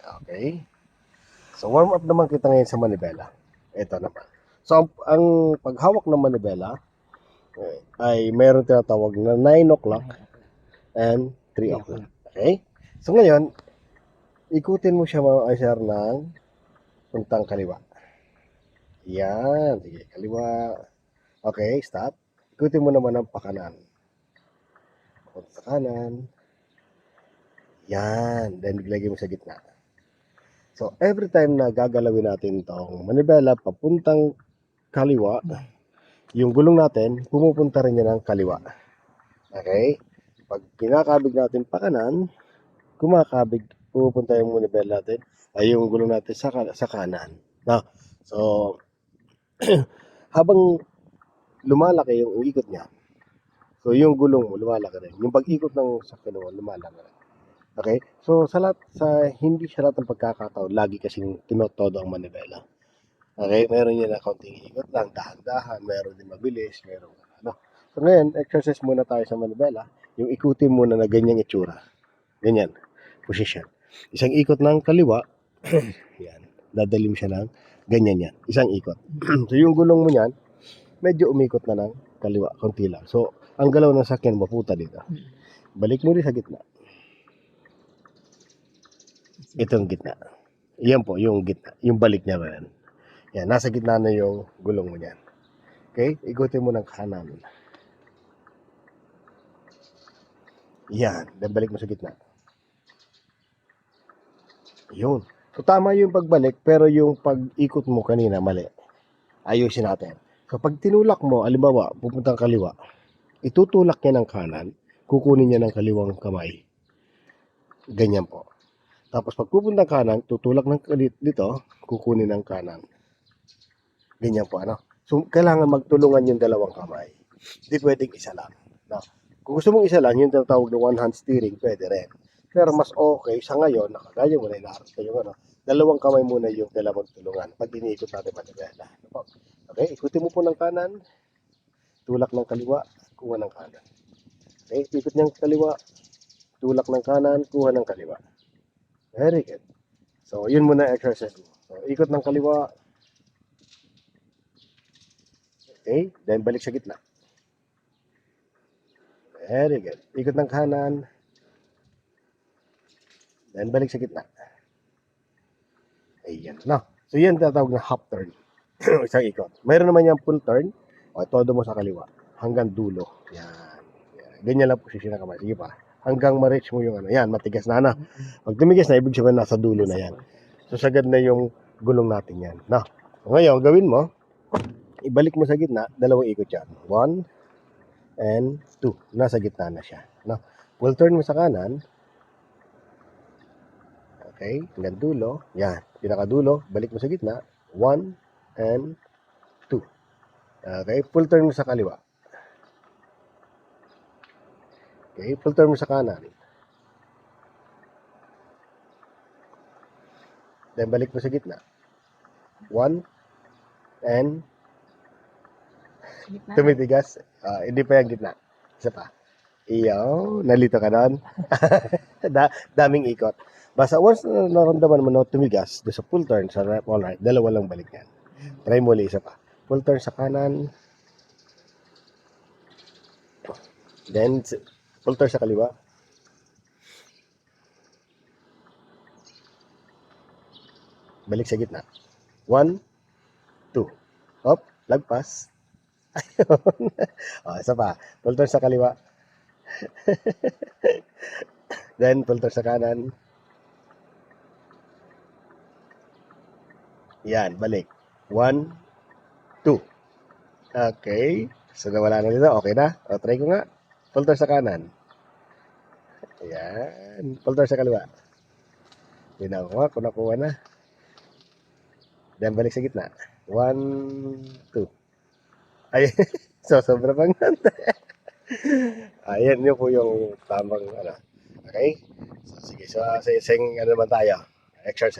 Okay? So, warm up naman kita ngayon sa manibela. Ito naman. So, ang paghawak ng manibela ay mayroon tinatawag na 9 o'clock and 3 o'clock. Okay? So, ngayon, ikutin mo siya mga sir ng puntang kaliwa. Yan. Sige, kaliwa. Okay, stop. Ikutin mo naman ang pakanan. Punta sa kanan. Yan. Then, ilagay mo sa gitna. So, every time na gagalawin natin itong manibela papuntang kaliwa, yung gulong natin, pumupunta rin yan ng kaliwa. Okay? Pag kinakabig natin pa kanan, kumakabig, pumupunta yung manibela natin, ay yung gulong natin sa kanan. No? So, habang lumalaki yung ikot niya, so yung gulong mo, lumalaki rin. Yung pag-ikot ng sakyan mo, lumalaki rin. Okay? So, hindi sa lahat ng pagkakataon, lagi kasing tinotodo ang manibela. Okay? Meron yan na kaunting ikot lang, dahan-dahan, meron din mabilis, meron ano. So, ngayon, exercise muna tayo sa manibela. Yung ikutin muna na ganyang itsura. Ganyan. Position. Isang ikot ng kaliwa, yan. Dadalim siya ng ganyan yan. Isang ikot. So, yung gulong mo yan, medyo umikot na ng kaliwa, konti lang. So, ang galaw ng sakyan, maputa dito. Balik mo rin sa gitna. Itong gitna. Yan po, yung gitna. Yung balik niya rin. Yan, nasa gitna na yung gulong mo niyan. Okay? Ikutin mo ng kanan. Yan. Then balik mo sa gitna. Yun. So, tama yung pagbalik, pero yung pag-ikot mo kanina, mali. Ayusin natin. So, pag tinulak mo, alimbawa, pupuntang kaliwa, itutulak niya ng kanan, kukunin niya ng kaliwang kamay. Ganyan po. Tapos pag pupuntang kanan, tutulak ng dito, kukunin ng kanan. Ganyan po, ano? So, kailangan magtulungan yung dalawang kamay. Hindi pwedeng isa lang. No? Kung gusto mong isa lang, yung tinatawag na one-hand steering, pwede rin. Pero mas okay sa ngayon, nakagaya mo na inaarap kayo, ano? Dalawang kamay muna yung kailangan magtulungan pag iniikot natin manibela. Okay, ikutin mo po ng kanan, tulak ng kaliwa, kuha ng kanan. Okay, ikot niyang kaliwa, tulak ng kanan, kuha ng kaliwa. Very good. So, yun muna exercise mo. So, ikot ng kaliwa. Okay, then balik sa gitna. Very good. Ikot ng kanan. Then balik sa gitna. Ayan. No. So, yan tatawag na half turn. Isang ikot. Mayroon naman yung full turn. O, todo mo sa kaliwa. Hanggang dulo. Yan. Ganyan lang posisyon ng kamay. Sige pa. Hanggang ma-reach mo yung ano. Yan, matigas na na. Pag tumigas na, ibig sabihin nasa dulo na yan. So, sagad na yung gulong natin yan. No. So, ngayon, gawin mo, ibalik mo sa gitna, dalawang ikot yan. 1 and 2. Nasa gitna na siya. No. Full turn mo sa kanan. Okay, hanggang dulo. Yan, pinakadulo, balik mo sa gitna. 1 and 2. Okay, full turn mo sa kaliwa. Okay, full turn mo sa kanan. Then balik mo sa gitna. 1 and tumitigas. Hindi pa yung gitna. Isa pa. Iyo, nalito ka doon. Daming ikot. Basta once na naramdaman mo na tumigas doon sa full turn sa left or right, dalawa lang balik yan. Try mo ulit, isa pa. Full turn sa kanan. Then full turn sa kaliwa. Balik sa gitna. 1, 2. Hop, lagpas. Ayun. Isa pa. Full turn sa kaliwa. Then full turn sa kanan. Yan, balik. 1, 2. Okay. So, nawala na dito. Okay na. O, try ko nga. Full turn sa kanan. Ayan. Full turn sa kaliwa. Ginawa ko, nakuha na. Then, balik sa gitna. 1, 2. Ay, so, sobra pang ayan, yun po yung tamang, ano. Okay? So, sige. So, sa isang, ano naman tayo. Exercise.